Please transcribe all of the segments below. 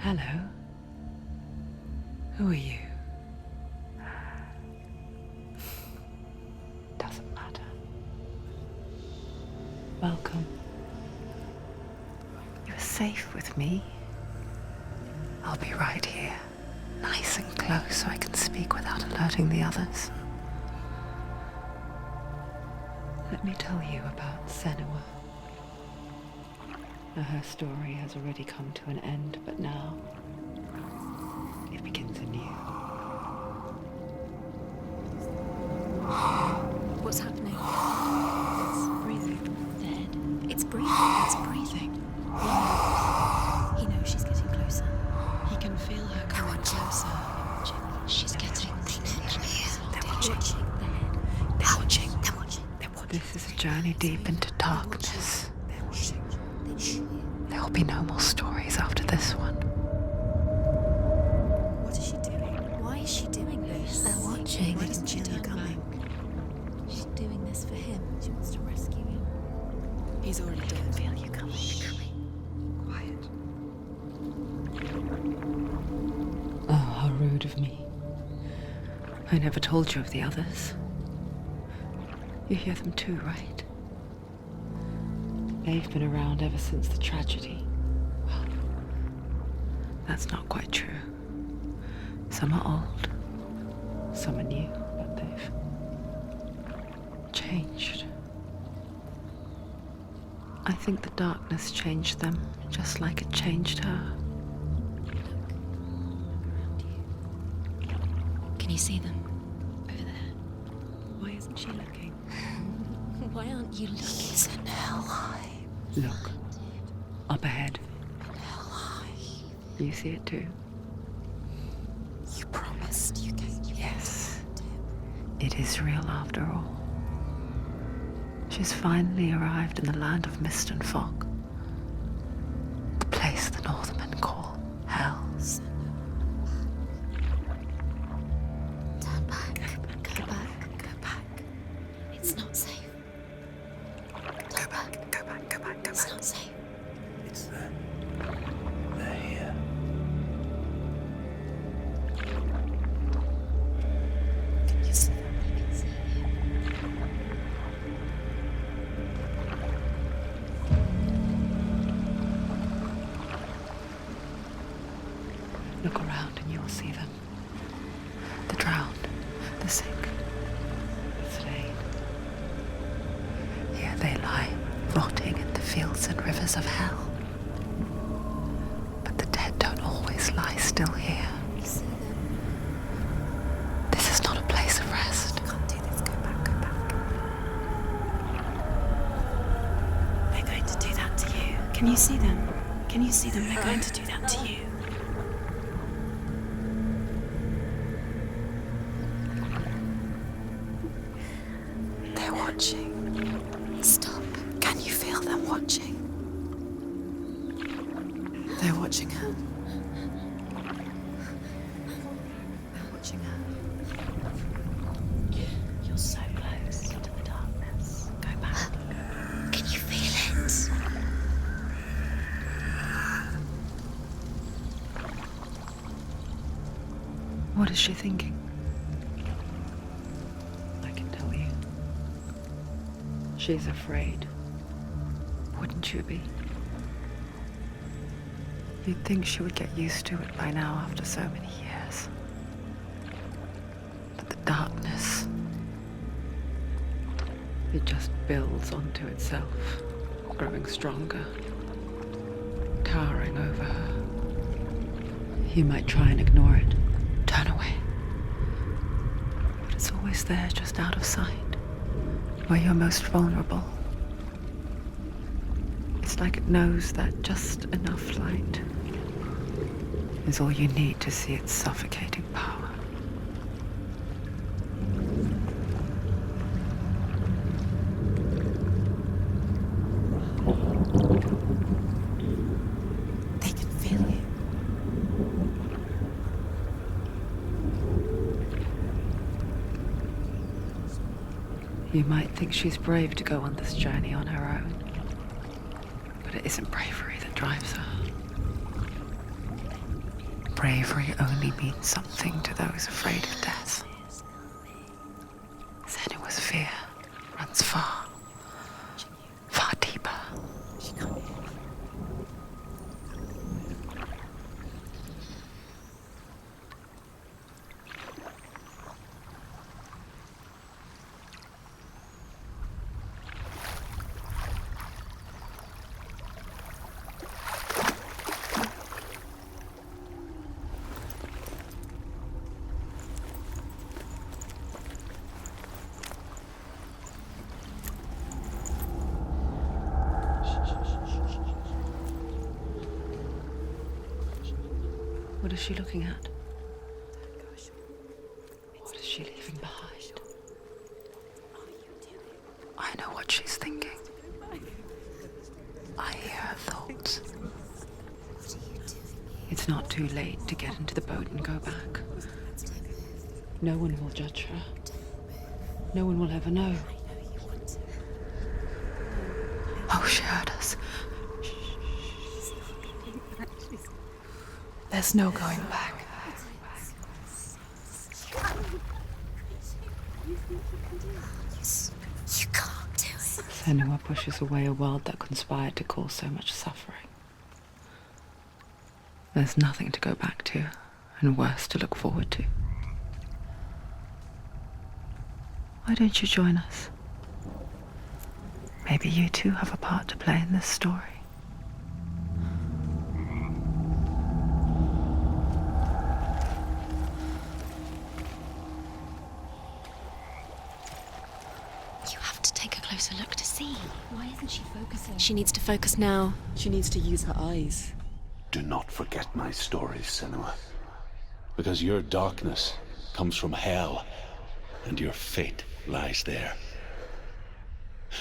Hello. Who are you? Doesn't matter. Welcome. You're safe with me. I'll be right here, nice and close so I can speak without alerting the others. Let me tell you about Senua. Her story has already come to an end, but now it begins anew. What's happening? It's breathing. Dead. It's breathing. It's breathing. He knows she's getting closer. He can feel her coming closer. She's getting closer. They're watching. They're watching. They're watching. This is a journey deep into darkness. There will be no more stories after this one. What is she doing? Why is she doing this? They're watching. Why doesn't she turn coming? She's doing this for him. She wants to rescue him. He's already dead. Feel you coming. Quiet. Oh, how rude of me. I never told you of the others. You hear them too, right? They've been around ever since the tragedy. Well, that's not quite true. Some are old, some are new, but they've changed. I think the darkness changed them, just like it changed her. Can you see them? Over there. Why isn't she looking? Why aren't you looking? He's in hell high. Look, up ahead. Hell high. You see it too? You promised you can. Yes. It is real after all. She's finally arrived in the land of mist and fog. The place the Northmen call hell. Turn back. Go back. Go back. It's not safe. Go back. Go back. Go back. Go It's back. not safe. It's them. They're here. Can you see them? I can see you. Look around and you'll see them. The drowned, the sick, the slain. Here they lie, rotting in the fields and rivers of hell. But the dead don't always lie still here. You see them? This is not a place of rest. You can't do this. Go back. Go back. They're going to do that to you. Can you see them? Can you see them? They're going to do that to you. They're watching. Stop. Can you feel them watching? They're watching her. They're watching her. You're so close to the darkness. Go back. Can you feel it? What is she thinking? I can tell you. She's afraid. Wouldn't you be? You'd think she would get used to it by now after so many years. But the darkness, it just builds onto itself, growing stronger, towering over her. You might try and ignore it, turn away. But it's always there, just out of sight, where you're most vulnerable. It's like it knows that just enough light is all you need to see its suffocating power. They can feel you. You might think she's brave to go on this journey on her own, but it isn't bravery that drives her. bravery only means something to those afraid of death. Senua's fear runs far, far deeper. What is she looking at? What is she leaving behind? I know what she's thinking. I hear her thoughts. It's not too late to get into the boat and go back. No one will judge her. No one will ever know. Oh, she heard us. There's no going back. You can't do it. Senua pushes away a world that conspired to cause so much suffering. There's nothing to go back to, and worse to look forward to. Why don't you join us? Maybe you too have a part to play in this story. You have to take a closer look to see. Why isn't she focusing? She needs to focus now. She needs to use her eyes. Do not forget my stories, Senua. Because your darkness comes from hell, and your fate lies there.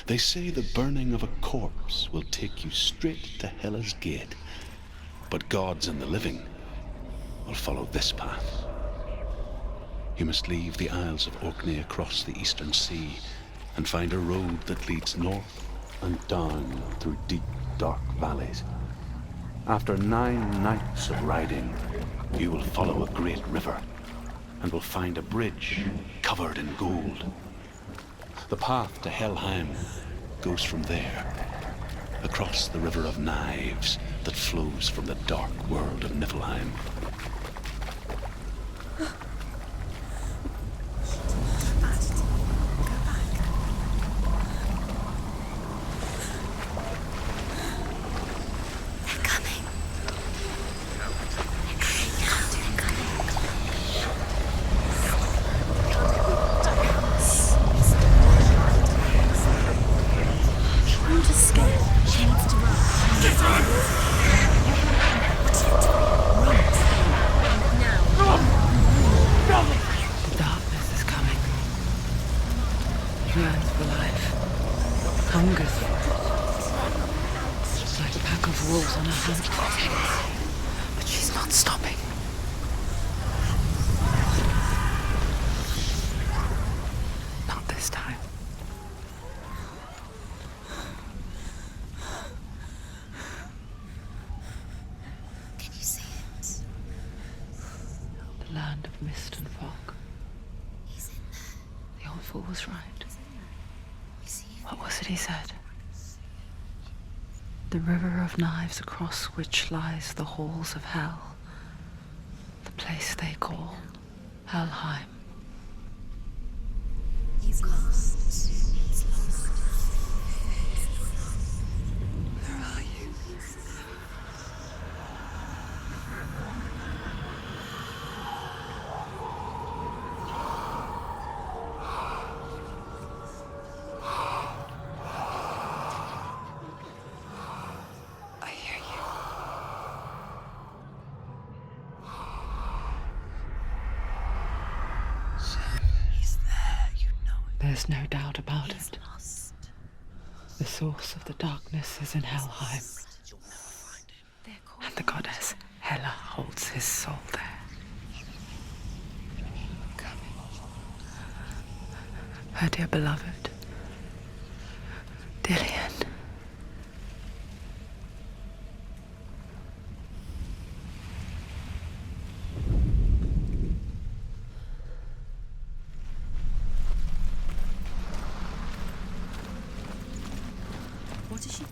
They say the burning of a corpse will take you straight to Hela's gate, but gods and the living will follow this path. You must leave the Isles of Orkney across the eastern sea and find a road that leads north and down through deep, dark valleys. After 9 nights of riding, you will follow a great river and will find a bridge covered in gold. The path to Helheim goes from there, across the river of knives that flows from the dark world of Niflheim. But she's not stopping. Not this time. Can you see it? The land of mist and fog. He's in there. The old fool was right. We see him. What was it he said? The river of knives across which lies the halls of hell. The place they call Helheim. He's lost. He's lost. Where are you? I hear you. He's there, you know it. There's no doubt about He's it. lost. The source of the darkness is in Helheim, You'll never find him. They're called. and the goddess Hela holds his soul there. Her dear beloved, Dillian.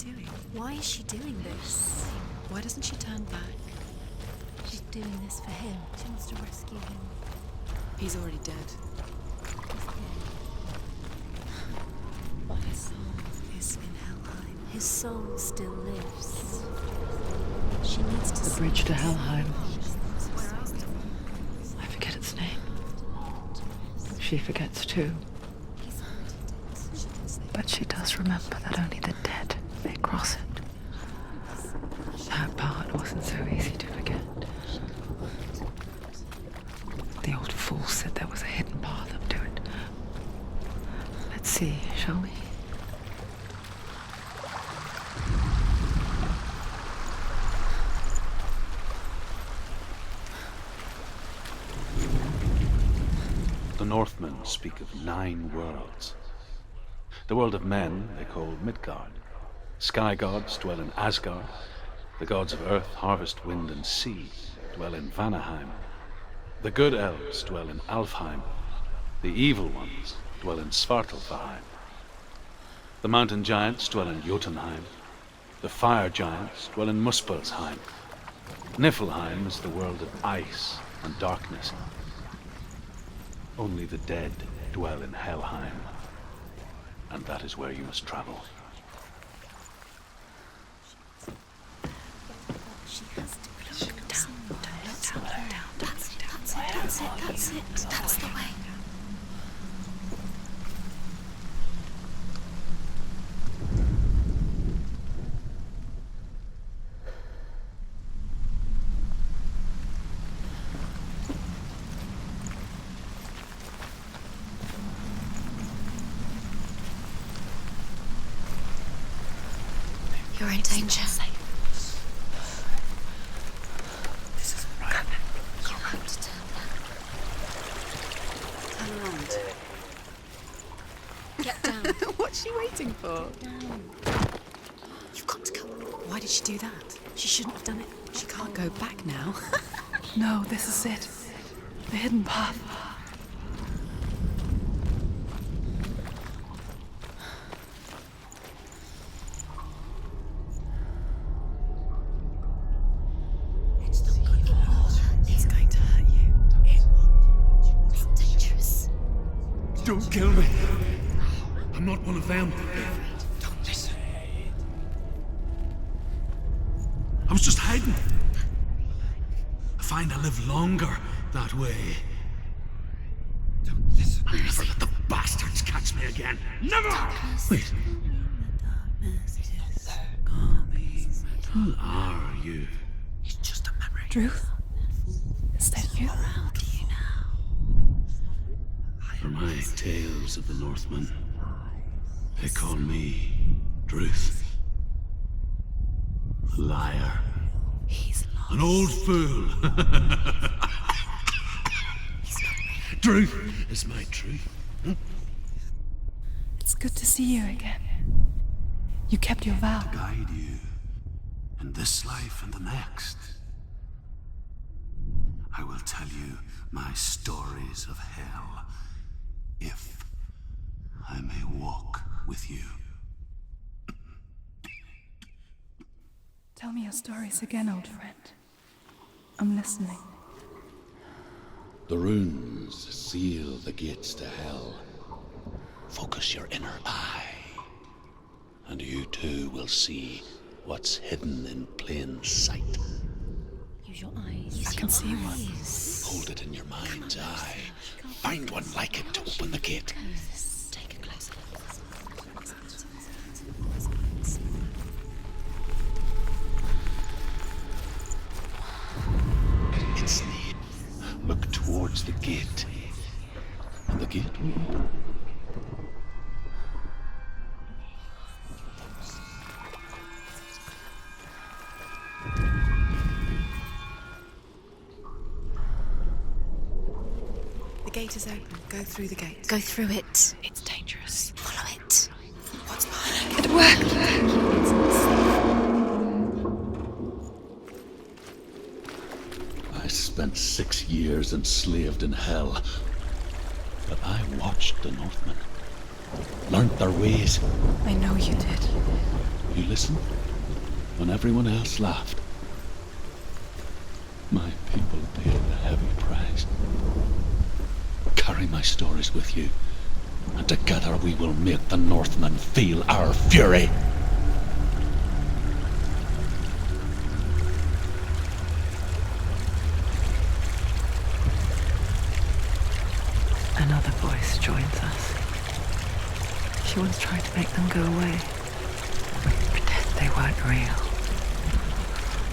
doing? Why is she doing this? Why doesn't she turn back? She's doing this for him. She wants to rescue him. He's already dead. But his soul is in Helheim. His soul still lives. She needs to... The bridge to Helheim. Where else? I forget its name. She forgets too. But she does remember that only the dead may cross it. That part wasn't so easy to forget. The old fool said there was a hidden path up to it. Let's see, shall we? The Northmen speak of 9 worlds. The world of men they call Midgard. Sky gods dwell in Asgard. The gods of earth, harvest, wind, and sea dwell in Vanaheim. The good elves dwell in Alfheim. The evil ones dwell in Svartalfheim. The mountain giants dwell in Jotunheim. The fire giants dwell in Muspelheim. Niflheim is the world of ice and darkness. Only the dead dwell in Helheim. And that is where you must travel. She has to look down. That's it. That's the way. You're in danger. This is right. You have to turn back. Turn around. Get down. What's she waiting for? You've got to go. Why did she do that? She shouldn't have done it. She can't go back now. No, this is it. The hidden path. It's not good for you. It's going to hurt you. It's dangerous. Don't kill me. I'm not one of them. Don't listen. I was just hiding. I find I live longer that way. Don't listen. Never let the bastards catch me again. Never! Wait, who are you? It's just a memory. Druth? Is that you? For my tales of the Northmen, they call me Druth. A liar. He's lost. An old fool. Truth is my truth. It's good to see you again. You kept your vow. Guide you in this life and the next. I will tell you my stories of hell, if I may walk with you. Tell me your stories again, old friend. I'm listening. The runes seal the gates to hell. Focus your inner eye, and you too will see what's hidden in plain sight. Use your eyes. I can see one. Hold it in your mind's eye. Find one like it to open the gate. Take a closer look. It's near. Look towards the gate, and the gate will open. The gate is open. Go through the gate. Go through it. It's dangerous. Follow it. What's behind it? It worked! I spent 6 years enslaved in hell, but I watched the Northmen, learnt their ways. I know you did. You listened when everyone else laughed. My people paid a heavy price. Carry my stories with you, and together we will make the Northmen feel our fury. Another voice joins us. She once tried to make them go away. Pretend they weren't real.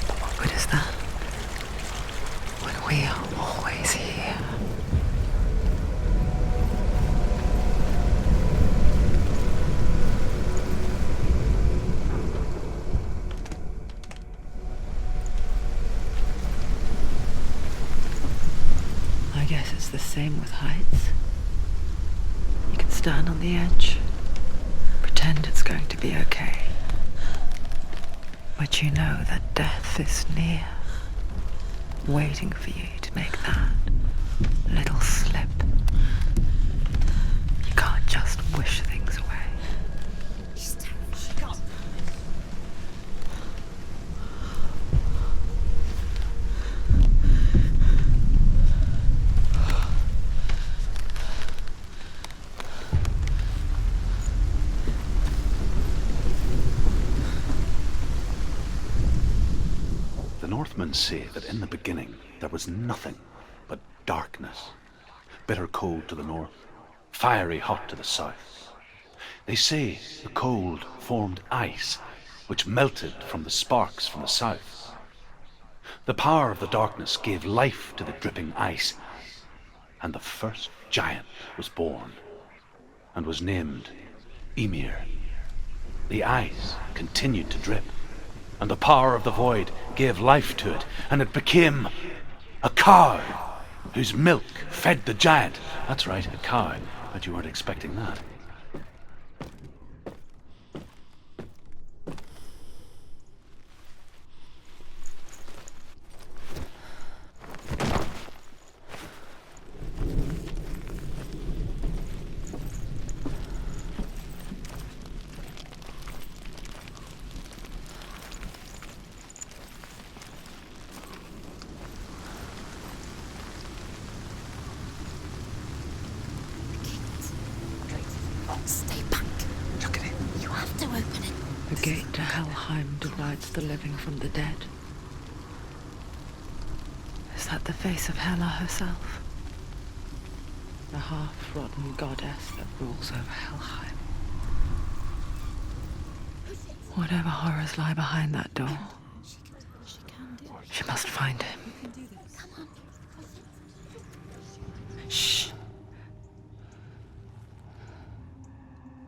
But what good is that? When we are always here. I guess it's the same with heights. You can stand on the edge, pretend it's going to be okay. But you know that death is near, waiting for you to make that little slip. You can't just wish things away. The Northmen say that in the beginning there was nothing but darkness. Bitter cold to the north, fiery hot to the south. They say the cold formed ice, which melted from the sparks from the south. The power of the darkness gave life to the dripping ice, and the first giant was born, and was named Ymir. The ice continued to drip, and the power of the void gave life to it, and it became a cow whose milk fed the giant. That's right, a cow. Bet you weren't expecting that. Stay back. Look at it. You have to open it. The gate to Helheim divides the living from the dead. Is that the face of Hela herself? The half-rotten goddess that rules over Helheim. Whatever horrors lie behind that door, she must find him. Shh.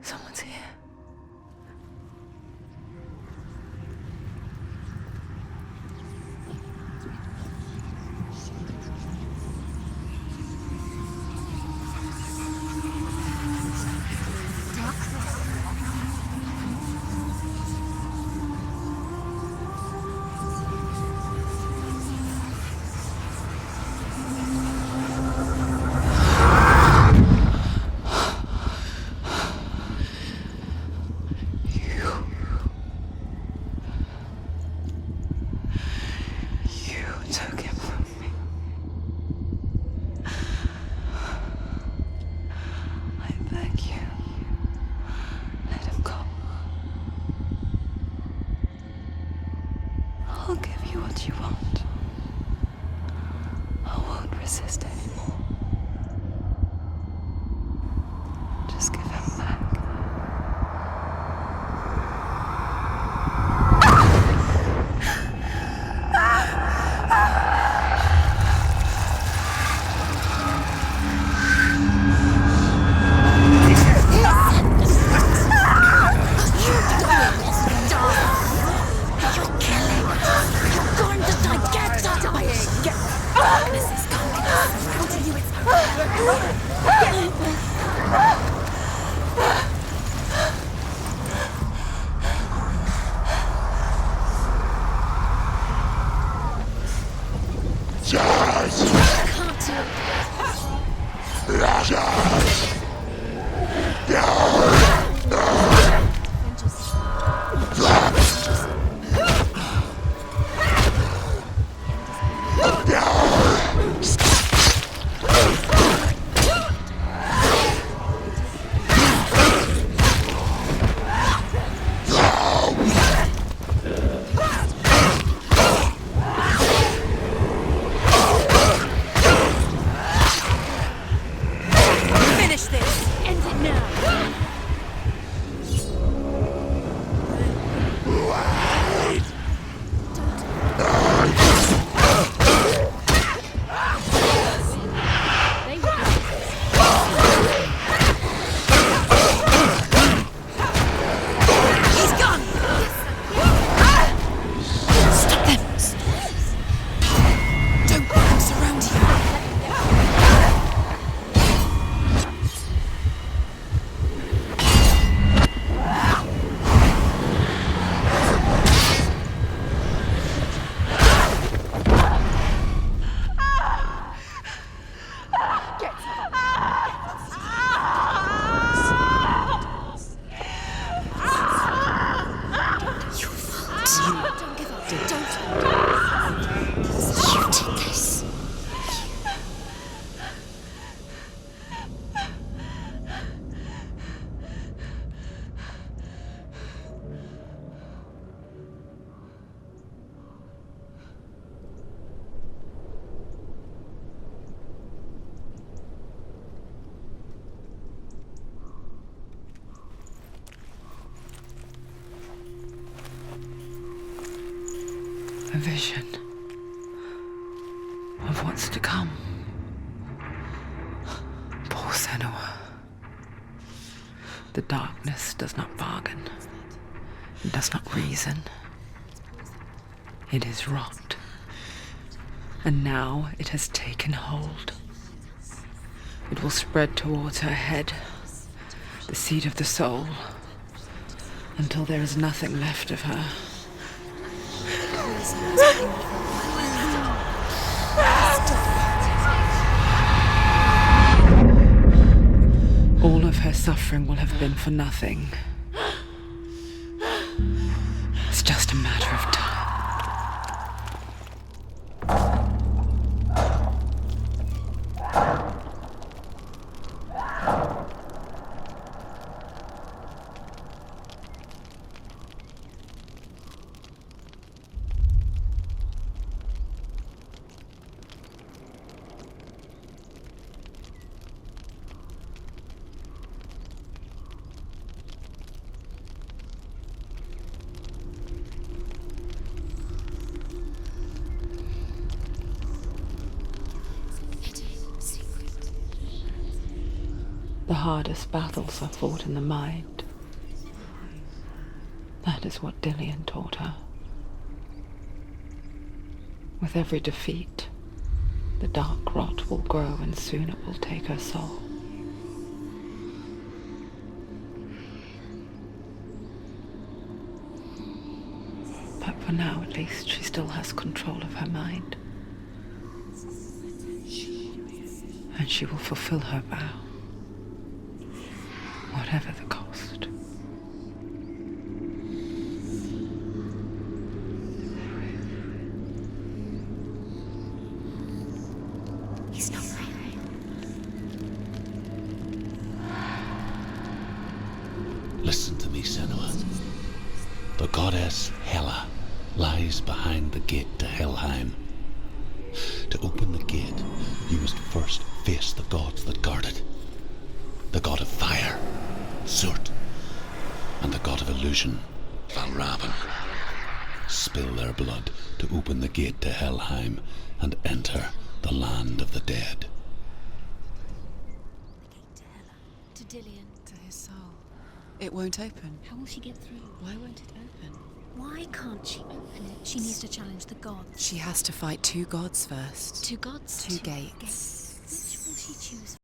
Someone's here. I'll give you what you want. I won't resist anymore. Just give him back. Yes! A vision of what's to come. Poor Senua. The darkness does not bargain. It does not reason. It is rot. And now it has taken hold. It will spread towards her head, the seat of the soul, until there is nothing left of her. All of her suffering will have been for nothing. It's just a matter of time. The hardest battles are fought in the mind. That is what Dillian taught her. With every defeat, the dark rot will grow and soon it will take her soul. But for now, at least, she still has control of her mind. And she will fulfill her vow. Whatever the cost. He's not right. Listen to me, Senua. The goddess Hela lies behind the gate to Helheim. To open the gate, you must first face the gods that guard it. The god of fire, Surt, and the god of illusion, Valravan. Spill their blood to open the gate to Helheim and enter the land of the dead. To Dillian. To his soul. It won't open. How will she get through? Why won't it open? Why can't she open it? She needs to challenge the gods. She has to fight two gods first. Two gods? Two gates. Which will she choose?